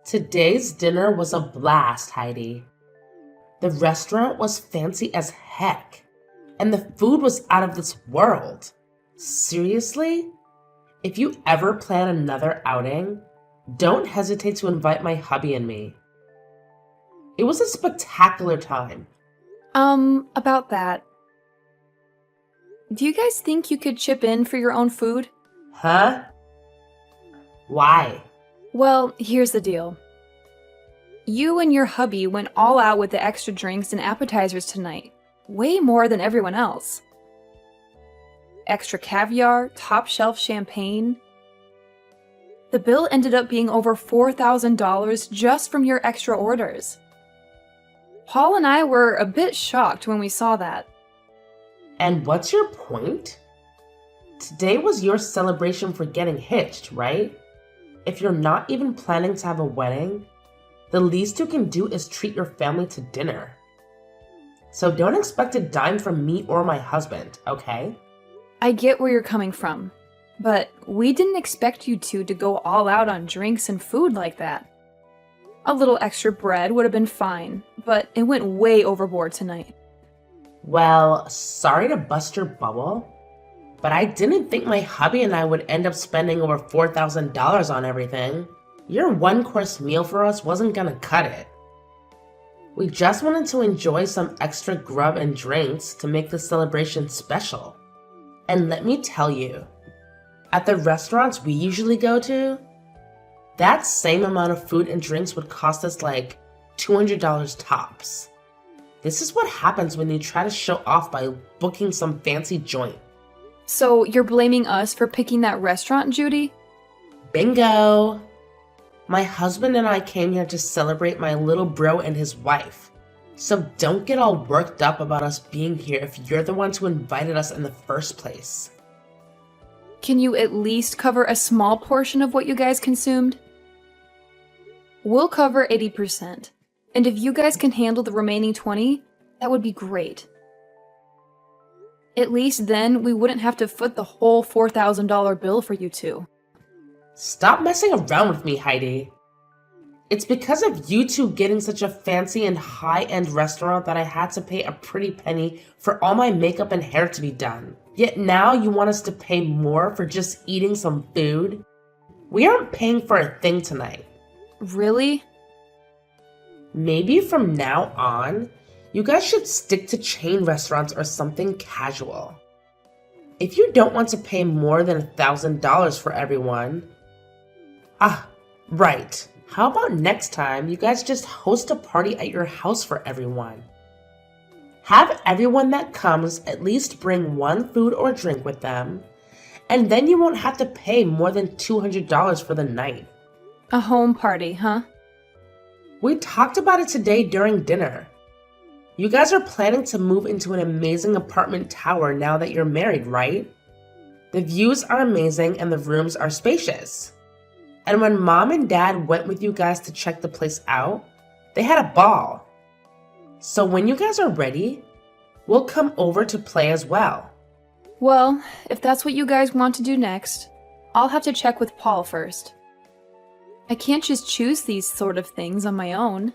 Today's dinner was a blast, Heidi. The restaurant was fancy as heck, and the food was out of this world. Seriously? If you ever plan another outing, don't hesitate to invite my hubby and me. It was a spectacular time. About that. Do you guys think you could chip in for your own food? Huh? Why? Well, here's the deal. You and your hubby went all out with the extra drinks and appetizers tonight. Way more than everyone else. Extra caviar, top shelf champagne. The bill ended up being over $4,000 just from your extra orders. Paul and I were a bit shocked when we saw that. And what's your point? Today was your celebration for getting hitched, right? If you're not even planning to have a wedding, the least you can do is treat your family to dinner. So don't expect a dime from me or my husband, okay? I get where you're coming from, but we didn't expect you two to go all out on drinks and food like that. A little extra bread would have been fine, but it went way overboard tonight. Well, sorry to bust your bubble, but I didn't think my hubby and I would end up spending over $4,000 on everything. Your one-course meal for us wasn't gonna cut it. We just wanted to enjoy some extra grub and drinks to make the celebration special. And let me tell you, at the restaurants we usually go to, that same amount of food and drinks would cost us like $200 tops. This is what happens when you try to show off by booking some fancy joint. So you're blaming us for picking that restaurant, Judy? Bingo! My husband and I came here to celebrate my little bro and his wife. So don't get all worked up about us being here if you're the ones who invited us in the first place. Can you at least cover a small portion of what you guys consumed? We'll cover 80%, and if you guys can handle the remaining 20, that would be great. At least then we wouldn't have to foot the whole $4,000 bill for you two. Stop messing around with me, Heidi. It's because of you two getting such a fancy and high-end restaurant that I had to pay a pretty penny for all my makeup and hair to be done. Yet now you want us to pay more for just eating some food? We aren't paying for a thing tonight. Really? Maybe from now on, you guys should stick to chain restaurants or something casual. If you don't want to pay more than $1,000 for everyone... Right. How about next time you guys just host a party at your house for everyone? Have everyone that comes at least bring one food or drink with them, and then you won't have to pay more than $200 for the night. A home party, huh? We talked about it today during dinner. You guys are planning to move into an amazing apartment tower now that you're married, right? The views are amazing and the rooms are spacious. And when Mom and Dad went with you guys to check the place out, they had a ball. So when you guys are ready, we'll come over to play as well. Well, if that's what you guys want to do next, I'll have to check with Paul first. I can't just choose these sort of things on my own.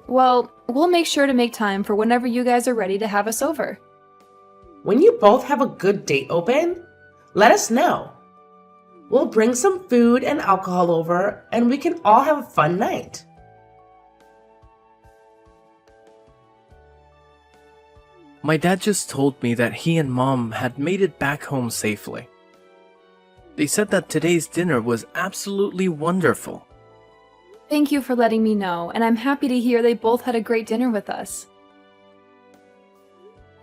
Well, we'll make sure to make time for whenever you guys are ready to have us over. When you both have a good date open, let us know. We'll bring some food and alcohol over, and we can all have a fun night. My dad just told me that he and Mom had made it back home safely. They said that today's dinner was absolutely wonderful. Thank you for letting me know, and I'm happy to hear they both had a great dinner with us.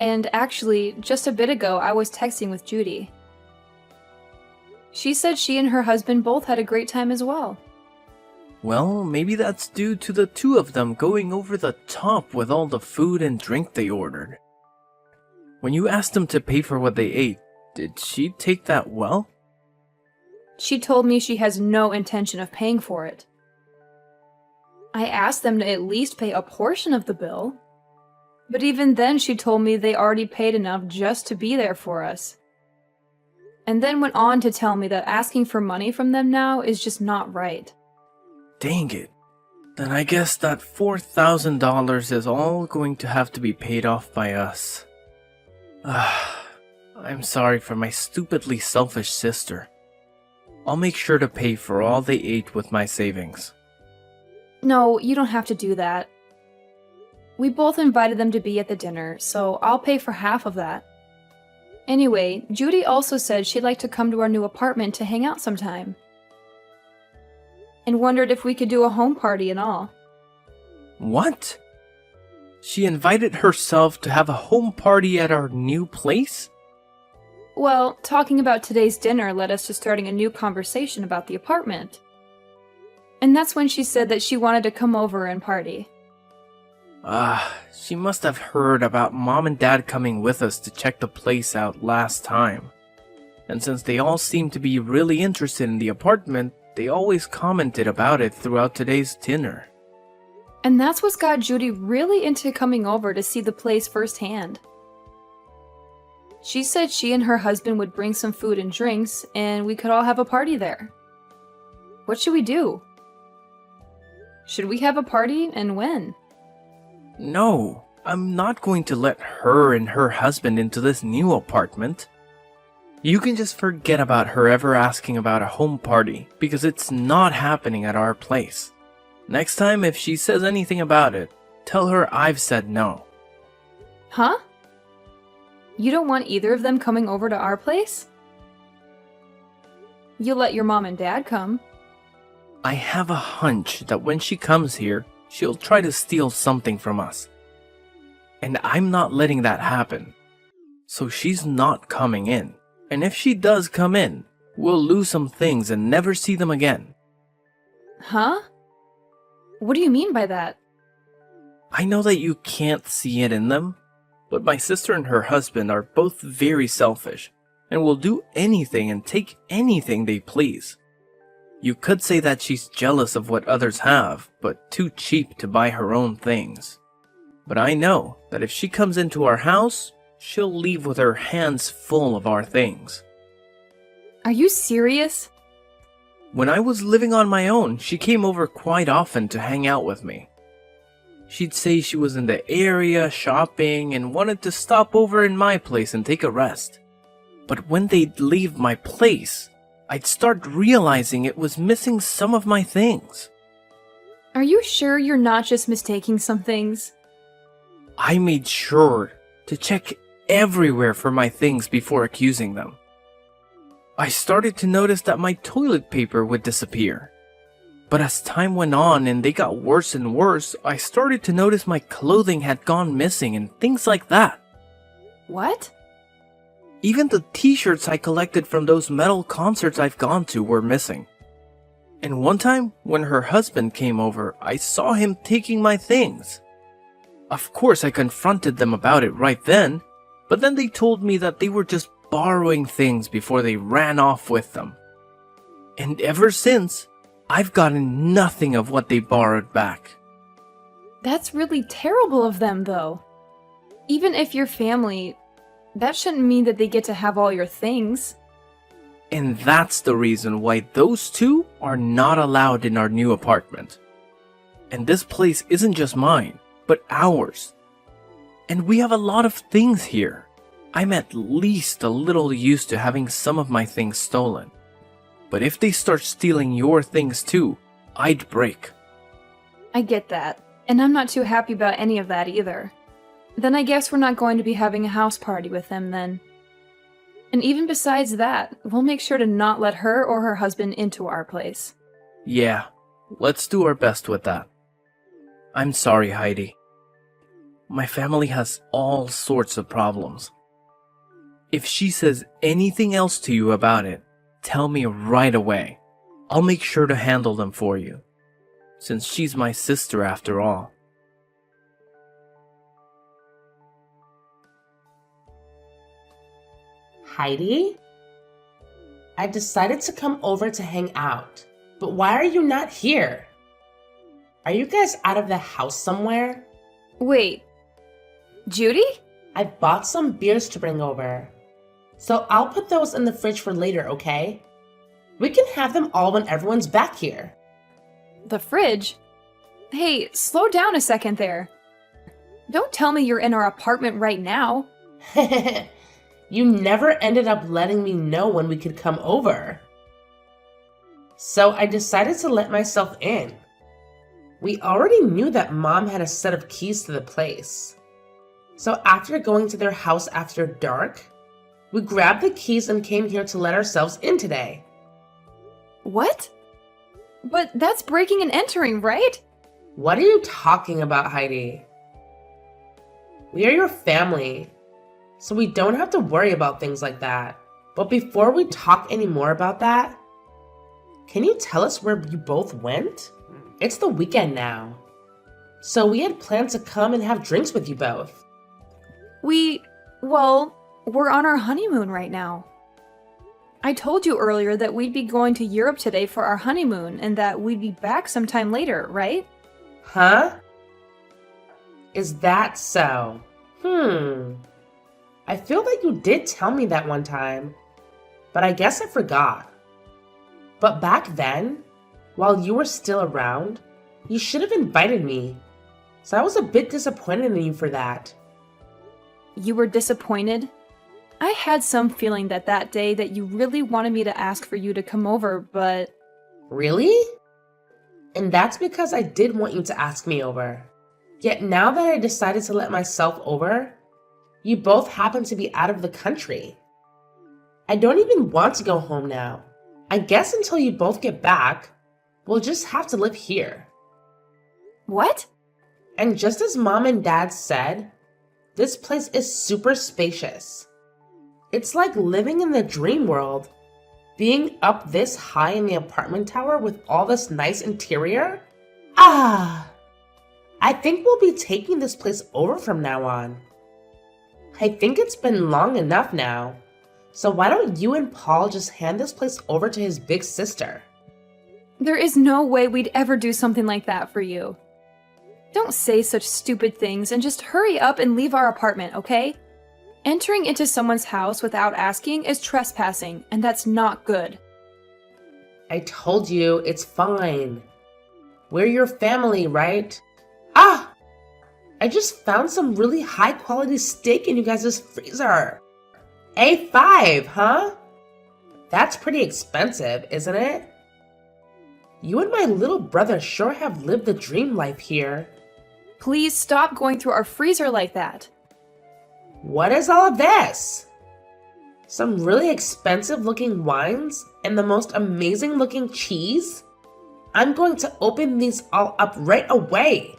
And actually, just a bit ago, I was texting with Judy. She said she and her husband both had a great time as well. Well, maybe that's due to the two of them going over the top with all the food and drink they ordered. When you asked them to pay for what they ate, did she take that well? She told me she has no intention of paying for it. I asked them to at least pay a portion of the bill, but even then she told me they already paid enough just to be there for us. And then went on to tell me that asking for money from them now is just not right. Dang it. Then I guess that $4,000 is all going to have to be paid off by us. I'm sorry for my stupidly selfish sister. I'll make sure to pay for all they ate with my savings. No, you don't have to do that. We both invited them to be at the dinner, so I'll pay for half of that. Anyway, Judy also said she'd like to come to our new apartment to hang out sometime. And wondered if we could do a home party and all. What? She invited herself to have a home party at our new place? Well, talking about today's dinner led us to starting a new conversation about the apartment. And that's when she said that she wanted to come over and party. She must have heard about Mom and Dad coming with us to check the place out last time. And since they all seemed to be really interested in the apartment, they always commented about it throughout today's dinner. And that's what got Judy really into coming over to see the place firsthand. She said she and her husband would bring some food and drinks, and we could all have a party there. What should we do? Should we have a party, and when? No, I'm not going to let her and her husband into this new apartment. You can just forget about her ever asking about a home party, because it's not happening at our place. Next time, if she says anything about it, tell her I've said no. Huh? You don't want either of them coming over to our place? You'll let your mom and dad come. I have a hunch that when she comes here, she'll try to steal something from us. And I'm not letting that happen. So she's not coming in. And if she does come in, we'll lose some things and never see them again. Huh? What do you mean by that? I know that you can't see it in them, but my sister and her husband are both very selfish and will do anything and take anything they please. You could say that she's jealous of what others have, but too cheap to buy her own things. But I know that if she comes into our house, she'll leave with her hands full of our things. Are you serious? When I was living on my own, she came over quite often to hang out with me. She'd say she was in the area shopping and wanted to stop over in my place and take a rest. But when they'd leave my place, I'd start realizing it was missing some of my things. Are you sure you're not just mistaking some things? I made sure to check everywhere for my things before accusing them. I started to notice that my toilet paper would disappear. But as time went on and they got worse and worse, I started to notice my clothing had gone missing and things like that. What? Even the t-shirts I collected from those metal concerts I've gone to were missing. And one time, when her husband came over, I saw him taking my things. Of course, I confronted them about it right then, but then they told me that they were just borrowing things before they ran off with them. And ever since, I've gotten nothing of what they borrowed back. That's really terrible of them, though. Even if you're family, that shouldn't mean that they get to have all your things. And that's the reason why those two are not allowed in our new apartment. And this place isn't just mine, but ours. And we have a lot of things here. I'm at least a little used to having some of my things stolen. But if they start stealing your things too, I'd break. I get that, and I'm not too happy about any of that either. Then I guess we're not going to be having a house party with them then. And even besides that, we'll make sure to not let her or her husband into our place. Yeah, let's do our best with that. I'm sorry, Heidi. My family has all sorts of problems. If she says anything else to you about it, tell me right away. I'll make sure to handle them for you, since she's my sister after all. Heidi? I decided to come over to hang out, but why are you not here? Are you guys out of the house somewhere? Wait, Judy? I bought some beers to bring over, so I'll put those in the fridge for later, okay? We can have them all when everyone's back here. The fridge? Hey, slow down a second there. Don't tell me you're in our apartment right now. You never ended up letting me know when we could come over. So I decided to let myself in. We already knew that Mom had a set of keys to the place. So after going to their house after dark, we grabbed the keys and came here to let ourselves in today. What? But that's breaking and entering, right? What are you talking about, Heidi? We are your family, so we don't have to worry about things like that. But before we talk any more about that, can you tell us where you both went? It's the weekend now, so we had planned to come and have drinks with you both. Well, we're on our honeymoon right now. I told you earlier that we'd be going to Europe today for our honeymoon and that we'd be back sometime later, right? Huh? Is that so? I feel like you did tell me that one time, but I guess I forgot. But back then, while you were still around, you should have invited me. So I was a bit disappointed in you for that. You were disappointed? I had some feeling that day that you really wanted me to ask for you to come over, but... Really? And that's because I did want you to ask me over. Yet now that I decided to let myself over, you both happen to be out of the country. I don't even want to go home now. I guess until you both get back, we'll just have to live here. What? And just as Mom and Dad said, this place is super spacious. It's like living in the dream world. Being up this high in the apartment tower with all this nice interior? I think we'll be taking this place over from now on. I think it's been long enough now. So why don't you and Paul just hand this place over to his big sister? There is no way we'd ever do something like that for you. Don't say such stupid things and just hurry up and leave our apartment, okay? Entering into someone's house without asking is trespassing, and that's not good. I told you, it's fine. We're your family, right? I just found some really high quality steak in you guys' freezer. A5, huh? That's pretty expensive, isn't it? You and my little brother sure have lived the dream life here. Please stop going through our freezer like that. What is all of this? Some really expensive looking wines and the most amazing looking cheese? I'm going to open these all up right away.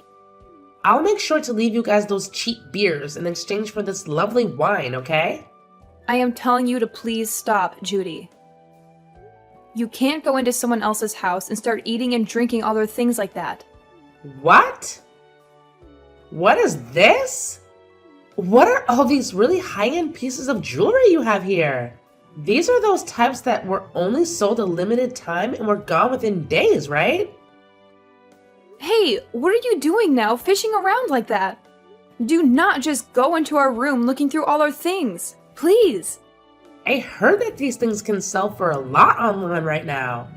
I'll make sure to leave you guys those cheap beers in exchange for this lovely wine, okay? I am telling you to please stop, Judy. You can't go into someone else's house and start eating and drinking all their things like that. What? What is this? What are all these really high-end pieces of jewelry you have here? These are those types that were only sold a limited time and were gone within days, right? Hey, what are you doing now, fishing around like that? Do not just go into our room looking through all our things. Please. I heard that these things can sell for a lot online right now.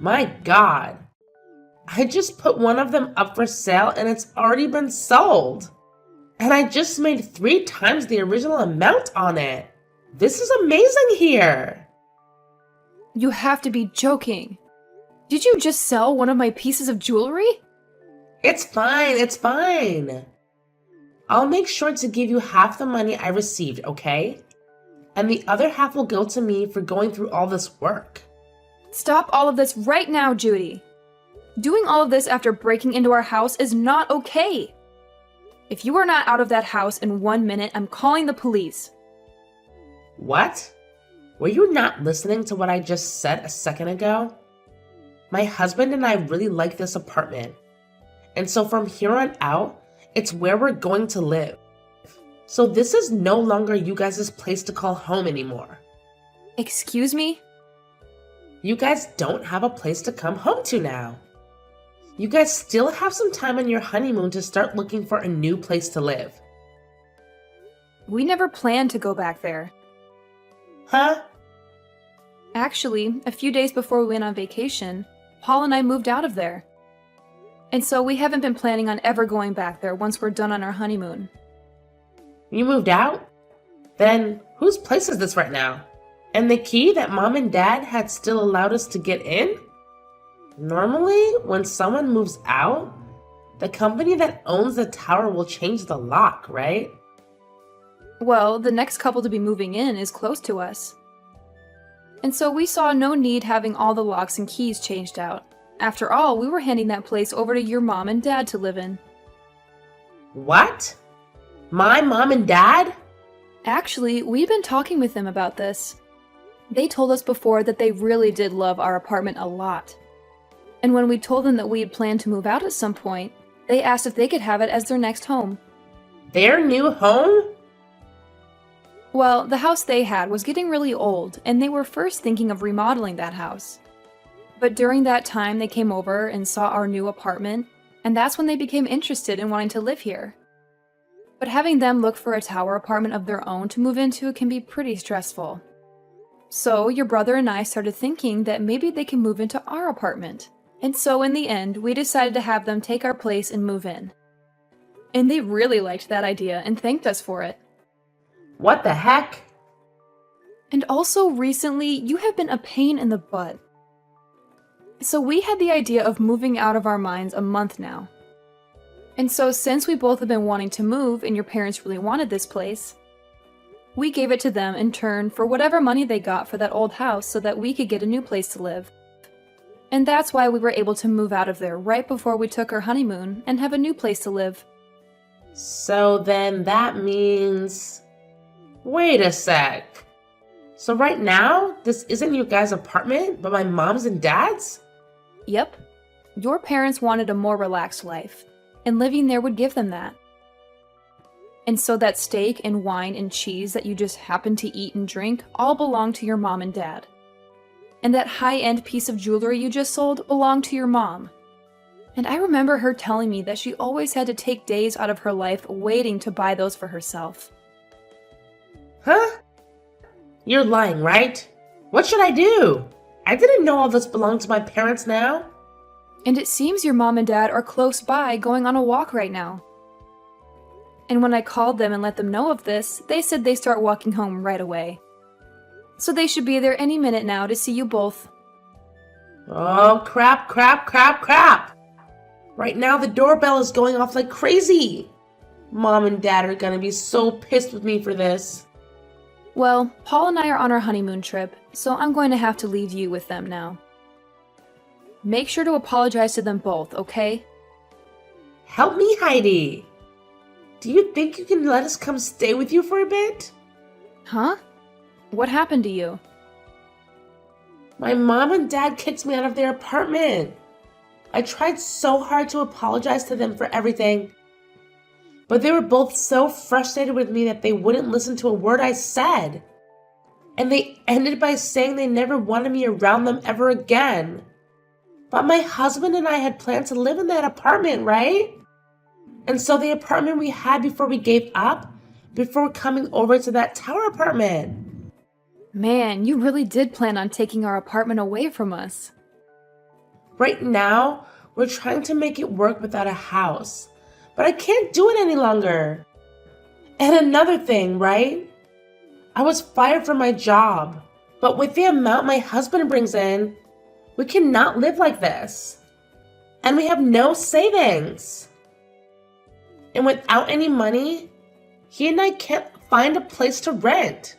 My God. I just put one of them up for sale and it's already been sold. And I just made 3 times the original amount on it. This is amazing here. You have to be joking. Did you just sell one of my pieces of jewelry? It's fine, it's fine. I'll make sure to give you half the money I received, okay? And the other half will go to me for going through all this work. Stop all of this right now, Judy. Doing all of this after breaking into our house is not okay. If you are not out of that house in 1 minute, I'm calling the police. What? Were you not listening to what I just said a second ago? My husband and I really like this apartment. And so from here on out, it's where we're going to live. So this is no longer you guys' place to call home anymore. Excuse me? You guys don't have a place to come home to now. You guys still have some time on your honeymoon to start looking for a new place to live. We never planned to go back there. Huh? Actually, a few days before we went on vacation, Paul and I moved out of there. And so we haven't been planning on ever going back there once we're done on our honeymoon. You moved out? Then whose place is this right now? And the key that Mom and Dad had still allowed us to get in? Normally, when someone moves out, the company that owns the tower will change the lock, right? Well, the next couple to be moving in is close to us. And so we saw no need having all the locks and keys changed out. After all, we were handing that place over to your mom and dad to live in. What? My mom and dad? Actually, we've been talking with them about this. They told us before that they really did love our apartment a lot. And when we told them that we had planned to move out at some point, they asked if they could have it as their next home. Their new home? Well, the house they had was getting really old, and they were first thinking of remodeling that house. But during that time, they came over and saw our new apartment, and that's when they became interested in wanting to live here. But having them look for a tower apartment of their own to move into can be pretty stressful. So your brother and I started thinking that maybe they can move into our apartment. And so in the end, we decided to have them take our place and move in. And they really liked that idea and thanked us for it. What the heck? And also recently, you have been a pain in the butt. So we had the idea of moving out of our minds a month now. And so since we both have been wanting to move and your parents really wanted this place, we gave it to them in turn for whatever money they got for that old house so that we could get a new place to live. And that's why we were able to move out of there right before we took our honeymoon and have a new place to live. So then that means... Wait a sec. So right now, this isn't your guys' apartment, but my mom's and dad's? Yep. Your parents wanted a more relaxed life, and living there would give them that. And so that steak and wine and cheese that you just happened to eat and drink all belong to your mom and dad. And that high-end piece of jewelry you just sold belonged to your mom. And I remember her telling me that she always had to take days out of her life waiting to buy those for herself. Huh? You're lying, right? What should I do? I didn't know all this belonged to my parents now. And it seems your mom and dad are close by going on a walk right now. And when I called them and let them know of this, they said they start walking home right away. So they should be there any minute now to see you both. Oh, crap, crap, crap, crap. Right now the doorbell is going off like crazy. Mom and Dad are gonna be so pissed with me for this. Well, Paul and I are on our honeymoon trip, so I'm going to have to leave you with them now. Make sure to apologize to them both, okay? Help me, Heidi. Do you think you can let us come stay with you for a bit? Huh? What happened to you? My mom and dad kicked me out of their apartment. I tried so hard to apologize to them for everything, but they were both so frustrated with me that they wouldn't listen to a word I said. And they ended by saying they never wanted me around them ever again. But my husband and I had planned to live in that apartment, right? And so the apartment we had before we gave up, before coming over to that tower apartment. Man, you really did plan on taking our apartment away from us. Right now, we're trying to make it work without a house. But I can't do it any longer. And another thing, right? I was fired from my job. But with the amount my husband brings in, we cannot live like this. And we have no savings. And without any money, he and I can't find a place to rent.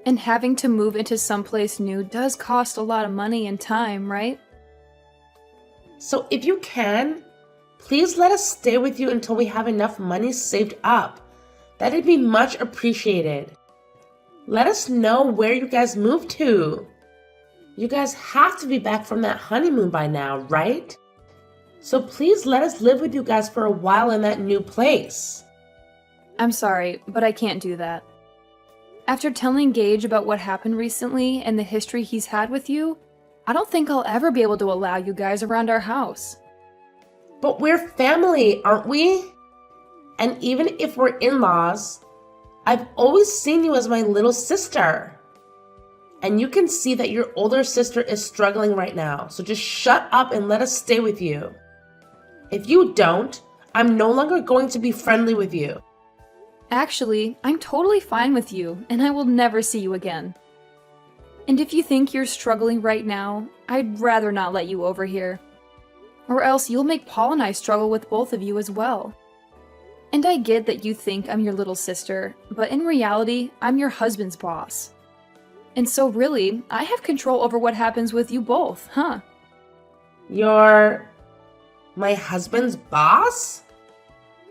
And having to move into someplace new does cost a lot of money and time, right? So if you can, please let us stay with you until we have enough money saved up. That'd be much appreciated. Let us know where you guys moved to. You guys have to be back from that honeymoon by now, right? So please let us live with you guys for a while in that new place. I'm sorry, but I can't do that. After telling Gage about what happened recently and the history he's had with you, I don't think I'll ever be able to allow you guys around our house. But we're family, aren't we? And even if we're in-laws, I've always seen you as my little sister. And you can see that your older sister is struggling right now, so just shut up and let us stay with you. If you don't, I'm no longer going to be friendly with you. Actually, I'm totally fine with you, and I will never see you again. And if you think you're struggling right now, I'd rather not let you over here. Or else you'll make Paul and I struggle with both of you as well. And I get that you think I'm your little sister, but in reality, I'm your husband's boss. And so really, I have control over what happens with you both, huh? You're my husband's boss?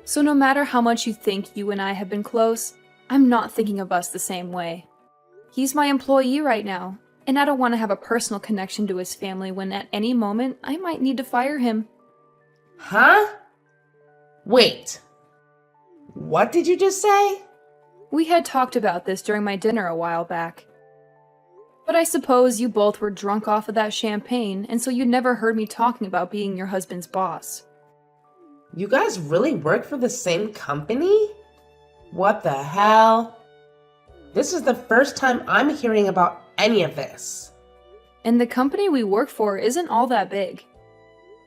So no matter how much you think you and I have been close, I'm not thinking of us the same way. He's my employee right now, and I don't want to have a personal connection to his family when at any moment I might need to fire him. Huh? Wait. What did you just say? We had talked about this during my dinner a while back. But I suppose you both were drunk off of that champagne, and so you never heard me talking about being your husband's boss. You guys really work for the same company? What the hell? This is the first time I'm hearing about any of this. And the company we work for isn't all that big.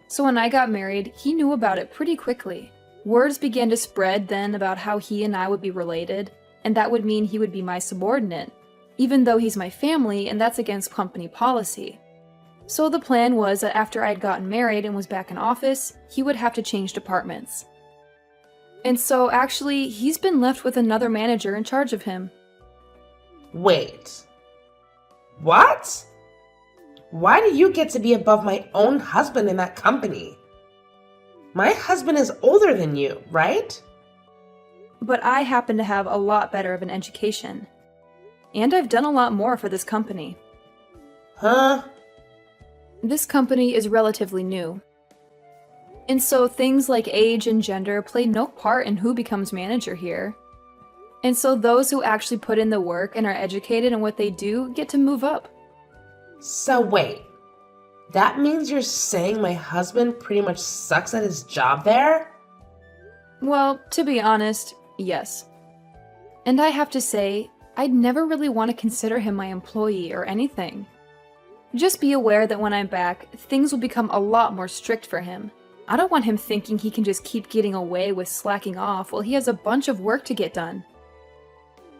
So when I got married, he knew about it pretty quickly. Words began to spread then about how he and I would be related, and that would mean he would be my subordinate, even though he's my family and that's against company policy. So the plan was that after I'd gotten married and was back in office, he would have to change departments. And so actually, he's been left with another manager in charge of him. Wait. What? Why do you get to be above my own husband in that company? My husband is older than you, right? But I happen to have a lot better of an education. And I've done a lot more for this company. Huh? This company is relatively new. And so things like age and gender play no part in who becomes manager here. And so those who actually put in the work and are educated in what they do get to move up. So wait, that means you're saying my husband pretty much sucks at his job there? Well, to be honest, yes. And I have to say, I'd never really want to consider him my employee or anything. Just be aware that when I'm back, things will become a lot more strict for him. I don't want him thinking he can just keep getting away with slacking off while he has a bunch of work to get done.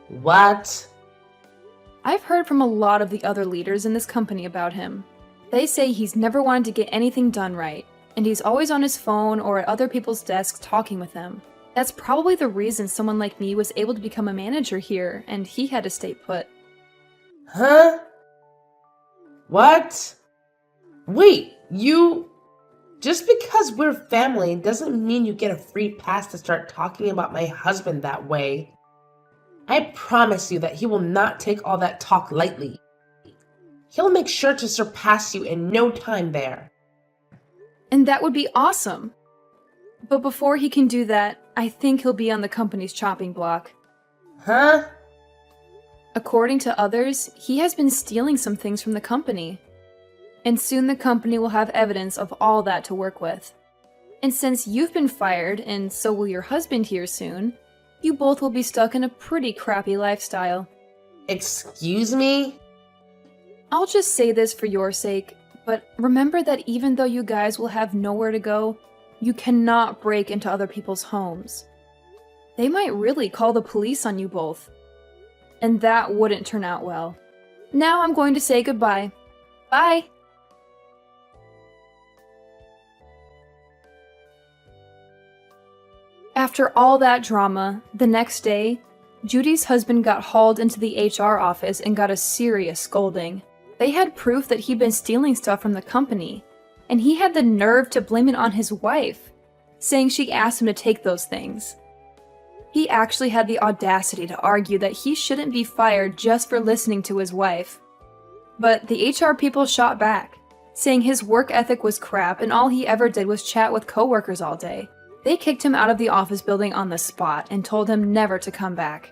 What? I've heard from a lot of the other leaders in this company about him. They say he's never wanted to get anything done right, and he's always on his phone or at other people's desks talking with them. That's probably the reason someone like me was able to become a manager here, and he had to stay put. Huh? What? Wait, you... Just because we're family doesn't mean you get a free pass to start talking about my husband that way. I promise you that he will not take all that talk lightly. He'll make sure to surpass you in no time there. And that would be awesome. But before he can do that, I think he'll be on the company's chopping block. Huh? According to others, he has been stealing some things from the company. And soon the company will have evidence of all that to work with. And since you've been fired, and so will your husband here soon, you both will be stuck in a pretty crappy lifestyle. Excuse me? I'll just say this for your sake, but remember that even though you guys will have nowhere to go, you cannot break into other people's homes. They might really call the police on you both. And that wouldn't turn out well. Now I'm going to say goodbye. Bye! After all that drama, the next day, Judy's husband got hauled into the HR office and got a serious scolding. They had proof that he'd been stealing stuff from the company, and he had the nerve to blame it on his wife, saying she asked him to take those things. He actually had the audacity to argue that he shouldn't be fired just for listening to his wife. But the HR people shot back, saying his work ethic was crap and all he ever did was chat with coworkers all day. They kicked him out of the office building on the spot and told him never to come back.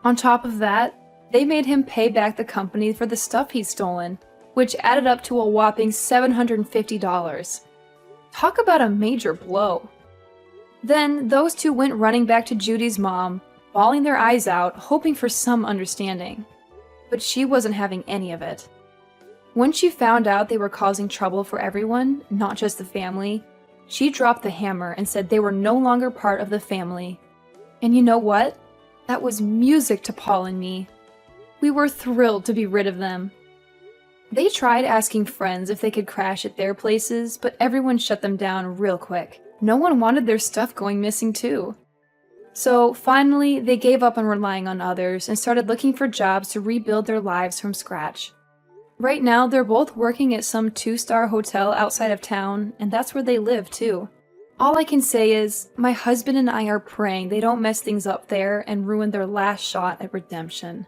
On top of that, they made him pay back the company for the stuff he'd stolen, which added up to a whopping $750. Talk about a major blow. Then those two went running back to Judy's mom, bawling their eyes out, hoping for some understanding. But she wasn't having any of it. When she found out they were causing trouble for everyone, not just the family, She dropped the hammer and said they were no longer part of the family. And you know what? That was music to Paul and me. We were thrilled to be rid of them. They tried asking friends if they could crash at their places, but everyone shut them down real quick. No one wanted their stuff going missing too. So finally, they gave up on relying on others and started looking for jobs to rebuild their lives from scratch. Right now, they're both working at some 2-star hotel outside of town, and that's where they live too. All I can say is, my husband and I are praying they don't mess things up there and ruin their last shot at redemption.